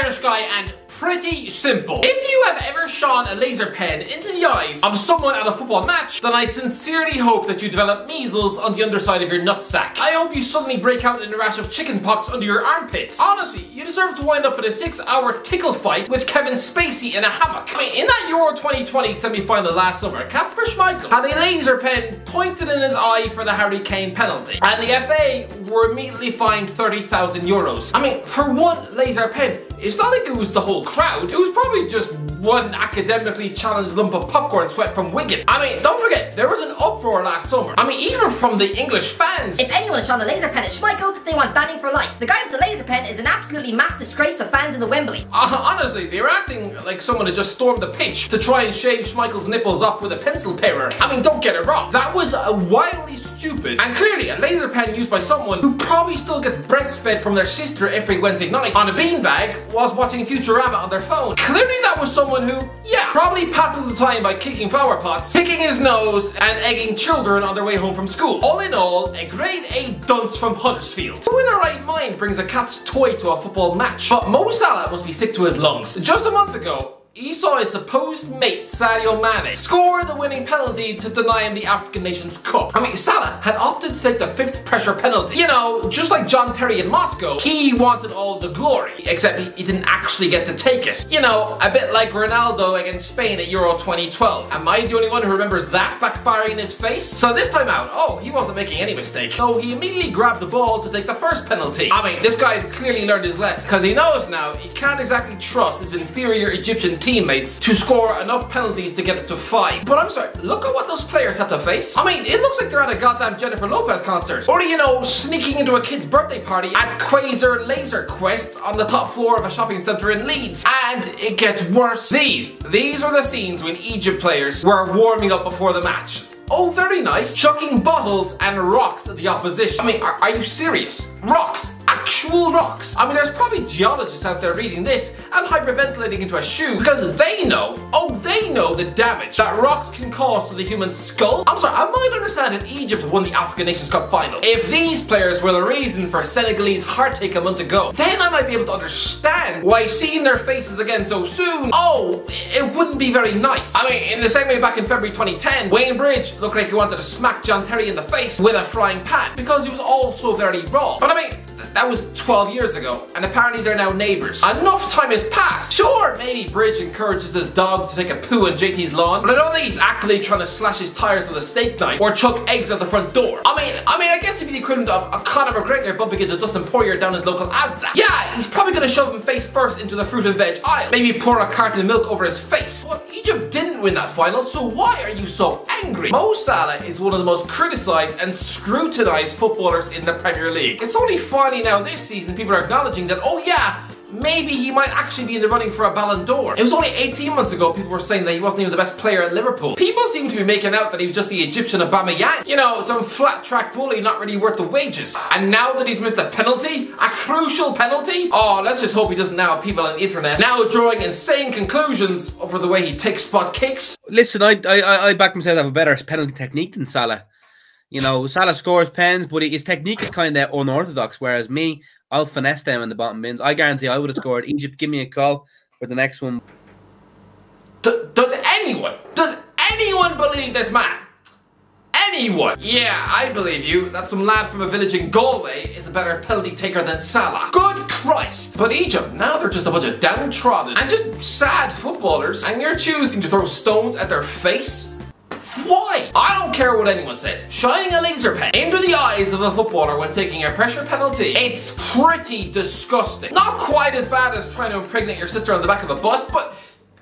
Irish guy and pretty simple. If you have ever shone a laser pen into the eyes of someone at a football match, then I sincerely hope that you develop measles on the underside of your nutsack. I hope you suddenly break out in a rash of chicken pox under your armpits. Honestly, you deserve to wind up in a 6-hour tickle fight with Kevin Spacey in a hammock. I mean, in that Euro 2020 semi-final last summer, Kasper Schmeichel had a laser pen pointed in his eye for the Harry Kane penalty, and the FA were immediately fined €30,000. I mean, for one laser pen, it's not like it was the whole crowd. It was probably just one academically challenged lump of popcorn sweat from Wigan. I mean, don't forget, there was an uproar last summer. I mean, even from the English fans. If anyone has shone a laser pen at Schmeichel, they want banning for life. The guy with the laser pen is an absolutely mass disgrace to fans in the Wembley. Honestly, they were acting like someone had just stormed the pitch to try and shave Schmeichel's nipples off with a pencil parer. I mean, don't get it wrong. That was wildly stupid and clearly a laser pen used by someone who probably still gets breastfed from their sister every Wednesday night on a beanbag whilst watching Futurama on their phone. Clearly that was someone who, yeah, probably passes the time by kicking flower pots, picking his nose, and egging children on their way home from school. All in all, a grade A dunce from Huddersfield. Who in their right mind brings a cat's toy to a football match? But Mo Salah must be sick to his lungs. Just a month ago, he saw his supposed mate, Sadio Mane, score the winning penalty to deny him the African Nations Cup. I mean, Salah had opted to take the 5th pressure penalty. You know, just like John Terry in Moscow, he wanted all the glory, except he didn't actually get to take it. You know, a bit like Ronaldo against Spain at Euro 2012. Am I the only one who remembers that backfiring in his face? So this time out, oh, he wasn't making any mistake. So he immediately grabbed the ball to take the first penalty. I mean, this guy clearly learned his lesson, because he knows now he can't exactly trust his inferior Egyptian teammates to score enough penalties to get it to 5. But I'm sorry, look at what those players had to face. I mean, it looks like they're at a goddamn Jennifer Lopez concert. Or, you know, sneaking into a kid's birthday party at Quasar Laser Quest on the top floor of a shopping centre in Leeds. And it gets worse. These were the scenes when Egypt players were warming up before the match. Oh, very nice. Chucking bottles and rocks at the opposition. I mean, are you serious? Rocks. Actual rocks. I mean, there's probably geologists out there reading this and hyperventilating into a shoe because they know, oh, they know the damage that rocks can cause to the human skull. I'm sorry, I might understand if Egypt won the African Nations Cup final. If these players were the reason for Senegalese heartache a month ago, then I might be able to understand why seeing their faces again so soon, oh, it wouldn't be very nice. I mean, in the same way back in February 2010, Wayne Bridge looked like he wanted to smack John Terry in the face with a frying pan because he was also very raw. But I mean, that was 12 years ago, and apparently they're now neighbours. Enough time has passed. Sure, maybe Bridge encourages his dog to take a poo on JT's lawn, but I don't think he's actively trying to slash his tyres with a steak knife or chuck eggs out the front door. I mean, I guess it'd be the equivalent of a Conor McGregor bumping into Dustin Poirier down his local Asda. Yeah, he's probably gonna shove him face first into the fruit and veg aisle. Maybe pour a carton of milk over his face. Well, Egypt didn't win that final, so why are you so angry? Mo Salah is one of the most criticised and scrutinised footballers in the Premier League. It's only finally now this season people are acknowledging that, oh yeah, maybe he might actually be in the running for a Ballon d'Or. It was only 18 months ago people were saying that he wasn't even the best player at Liverpool. People seem to be making out that he was just the Egyptian Aubameyang. You know, some flat track bully not really worth the wages. And now that he's missed a penalty, a crucial penalty, oh, let's just hope he doesn't now have people on the internet now drawing insane conclusions over the way he takes spot kicks. Listen, I back myself to have a better penalty technique than Salah. You know, Salah scores pens, but his technique is kind of unorthodox, whereas me, I'll finesse them in the bottom bins. I guarantee I would have scored. Egypt, give me a call for the next one. Does anyone believe this man? Anyone? Yeah, I believe you that some lad from a village in Galway is a better penalty taker than Salah. Good Christ! But Egypt, now they're just a bunch of downtrodden and just sad footballers, and you're choosing to throw stones at their face? Why? I don't care what anyone says. Shining a laser pen into the eyes of a footballer when taking a pressure penalty, it's pretty disgusting. Not quite as bad as trying to impregnate your sister on the back of a bus, but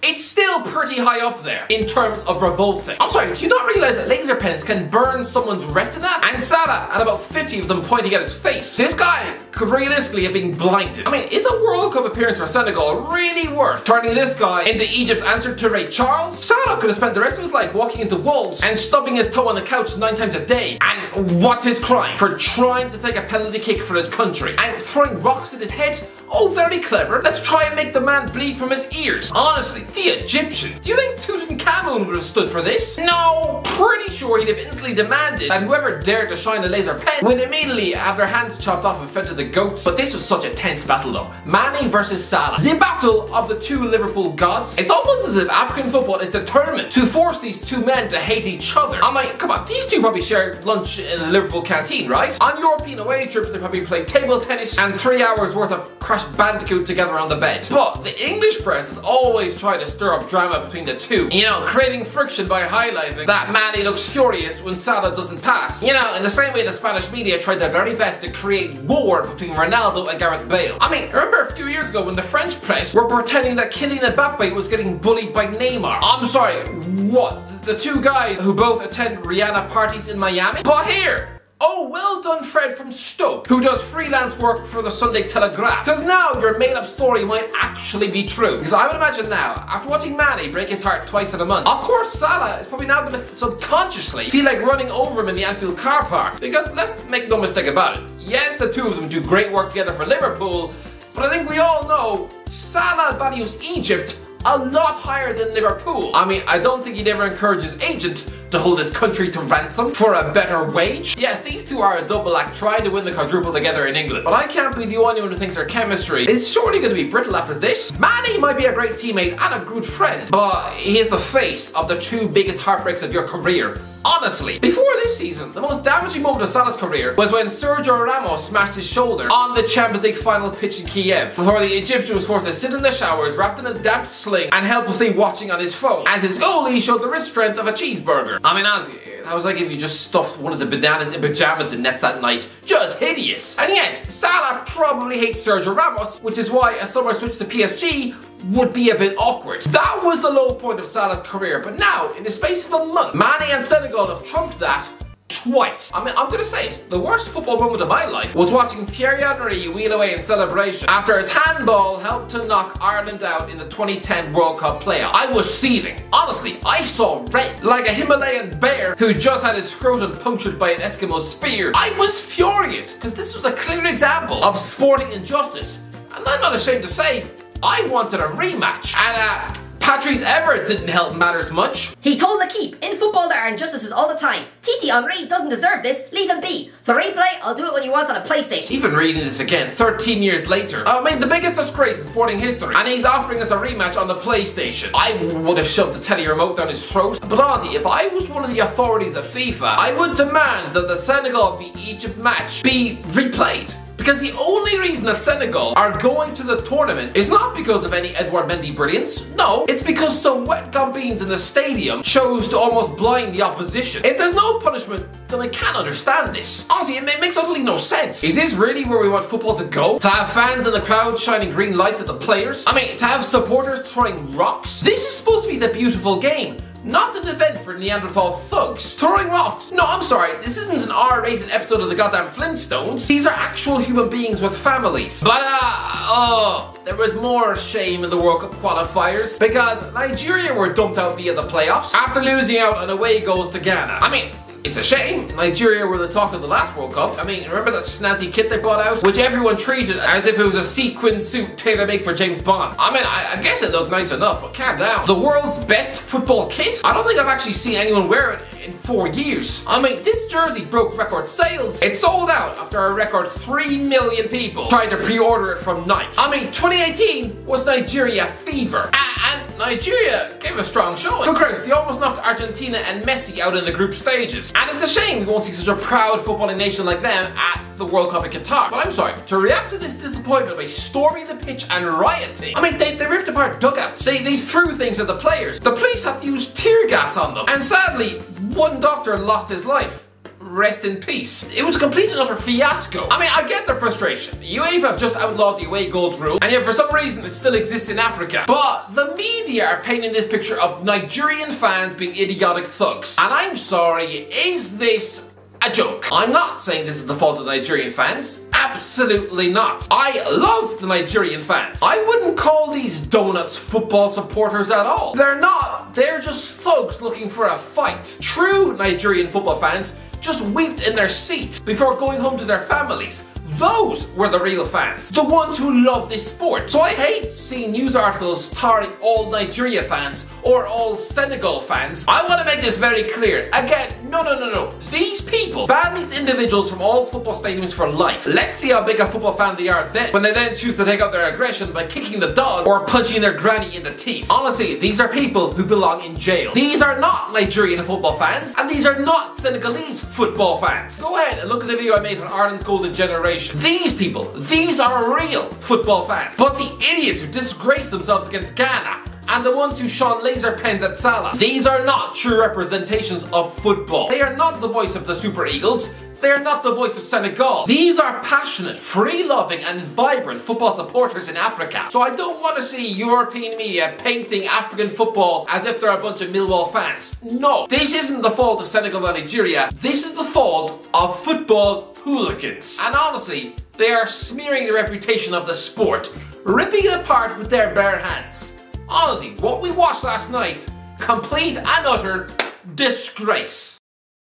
it's still pretty high up there in terms of revolting. I'm sorry, do you not realise that laser pens can burn someone's retina? And Salah had about 50 of them pointing at his face. This guy could realistically have been blinded. I mean, is a World Cup appearance for Senegal really worth turning this guy into Egypt's answer to Ray Charles? Salah could have spent the rest of his life walking into walls and stubbing his toe on the couch 9 times a day. And what's his crime? For trying to take a penalty kick for his country and throwing rocks at his head? Oh, very clever. Let's try and make the man bleed from his ears. Honestly, the Egyptians. Do you think Tutankhamun would have stood for this? No, pretty sure he'd have instantly demanded that whoever dared to shine a laser pen would immediately have their hands chopped off and fed to the the GOATs. But this was such a tense battle though. Mane versus Salah. The battle of the two Liverpool gods. It's almost as if African football is determined to force these two men to hate each other. I'm like, come on, these two probably share lunch in the Liverpool canteen, right? On European away trips, they probably play table tennis and 3 hours worth of Crash Bandicoot together on the bed. But the English press has always tried to stir up drama between the two. You know, creating friction by highlighting that Mane looks furious when Salah doesn't pass. You know, in the same way the Spanish media tried their very best to create war between Ronaldo and Gareth Bale. I mean, remember a few years ago when the French press were pretending that Kylian Mbappe was getting bullied by Neymar? I'm sorry, what? The two guys who both attend Rihanna parties in Miami? But here! Oh, well done Fred from Stoke, who does freelance work for the Sunday Telegraph. Because now your made-up story might actually be true. Because I would imagine now, after watching Mane break his heart twice in a month, of course Salah is probably now going to subconsciously feel like running over him in the Anfield car park. Because let's make no mistake about it. Yes, the two of them do great work together for Liverpool, but I think we all know Salah values Egypt a lot higher than Liverpool. I mean, I don't think he'd ever encourage his agent to hold his country to ransom for a better wage. Yes, these two are a double act trying to win the quadruple together in England. But I can't be the only one who thinks their chemistry is surely going to be brittle after this. Mane might be a great teammate and a good friend, but he is the face of the two biggest heartbreaks of your career. Honestly, before this season, the most damaging moment of Salah's career was when Sergio Ramos smashed his shoulder on the Champions League final pitch in Kiev, before the Egyptian was forced to sit in the showers wrapped in a damp sling and helplessly watching on his phone, as his goalie showed the wrist strength of a cheeseburger. I mean, honestly, that was like if you just stuffed one of the bananas in pajamas in nets that night. Just hideous. And yes, Salah probably hates Sergio Ramos, which is why a summer switch to PSG would be a bit awkward. That was the low point of Salah's career, but now, in the space of a month, Mane and Senegal have trumped that twice. I mean, I'm gonna say it, the worst football moment of my life was watching Thierry Henry wheel away in celebration after his handball helped to knock Ireland out in the 2010 World Cup playoff. I was seething. Honestly, I saw red, like a Himalayan bear who just had his scrotum punctured by an Eskimo spear. I was furious, because this was a clear example of sporting injustice, and I'm not ashamed to say, I wanted a rematch. And Patrice Evra didn't help matters much. He told L'Equipe, in football there are injustices all the time. Titi Henry doesn't deserve this, leave him be. The replay, I'll do it when you want on a PlayStation. Even reading this again, 13 years later. I mean, the biggest disgrace in sporting history. And he's offering us a rematch on the PlayStation. I would have shoved the telly remote down his throat. But honestly, if I was one of the authorities of FIFA, I would demand that the Senegal v Egypt match be replayed. Because the only reason that Senegal are going to the tournament is not because of any Edouard Mendy brilliance. No, it's because some wet gambins in the stadium chose to almost blind the opposition. If there's no punishment, then I can't understand this. Honestly, it makes utterly no sense. Is this really where we want football to go? To have fans in the crowd shining green lights at the players? I mean, to have supporters throwing rocks? This is supposed to be the beautiful game, not an event for Neanderthal thugs. Throwing rocks? No, I'm sorry, this isn't an R-rated episode of the goddamn Flintstones. These are actual human beings with families. But there was more shame in the World Cup qualifiers, because Nigeria were dumped out via the playoffs after losing out on away goals to Ghana. I mean, it's a shame. Nigeria were the talk of the last World Cup. I mean, remember that snazzy kit they brought out? Which everyone treated as if it was a sequin suit tailor-made for James Bond. I mean, I guess it looked nice enough, but calm down. The world's best football kit? I don't think I've actually seen anyone wear it in 4 years. I mean, this jersey broke record sales. It sold out after a record 3 million people tried to pre-order it from Nike. I mean, 2018 was Nigeria fever. And Nigeria gave a strong showing. Good grace, they almost knocked Argentina and Messi out in the group stages. And it's a shame we won't see such a proud footballing nation like them at the World Cup in Qatar. But I'm sorry, to react to this disappointment by storming the pitch and rioting, I mean, they ripped apart dugouts. They threw things at the players. The police had to use tear gas on them. And sadly, one doctor lost his life. Rest in peace. It was a complete and utter fiasco. I mean, I get the frustration. UEFA have just outlawed the away goals rule, and yet for some reason it still exists in Africa. But the media are painting this picture of Nigerian fans being idiotic thugs. And I'm sorry, is this a joke? I'm not saying this is the fault of Nigerian fans. Absolutely not. I love the Nigerian fans. I wouldn't call these donuts football supporters at all. They're not. They're just thugs looking for a fight. True Nigerian football fans just wept in their seats before going home to their families. Those were the real fans. The ones who love this sport. So I hate seeing news articles tarring all Nigeria fans or all Senegal fans. I want to make this very clear. Again, No. These people ban these individuals from all football stadiums for life. Let's see how big a football fan they are then, when they then choose to take out their aggression by kicking the dog or punching their granny in the teeth. Honestly, these are people who belong in jail. These are not Nigerian football fans, and these are not Senegalese football fans. Go ahead and look at the video I made on Ireland's Golden Generation. These people, these are real football fans. But the idiots who disgrace themselves against Ghana and the ones who shone laser pens at Salah, these are not true representations of football. They are not the voice of the Super Eagles. They are not the voice of Senegal. These are passionate, free-loving and vibrant football supporters in Africa. So I don't want to see European media painting African football as if they're a bunch of Millwall fans. No, this isn't the fault of Senegal or Nigeria. This is the fault of football hooligans. And honestly, they are smearing the reputation of the sport, ripping it apart with their bare hands. Honestly, what we watched last night, complete and utter disgrace.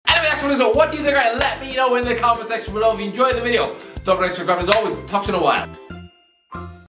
Anyway, that's what it is. What do you think? Let me know in the comment section below if you enjoyed the video. Don't forget to subscribe as always. Talk to you in a while.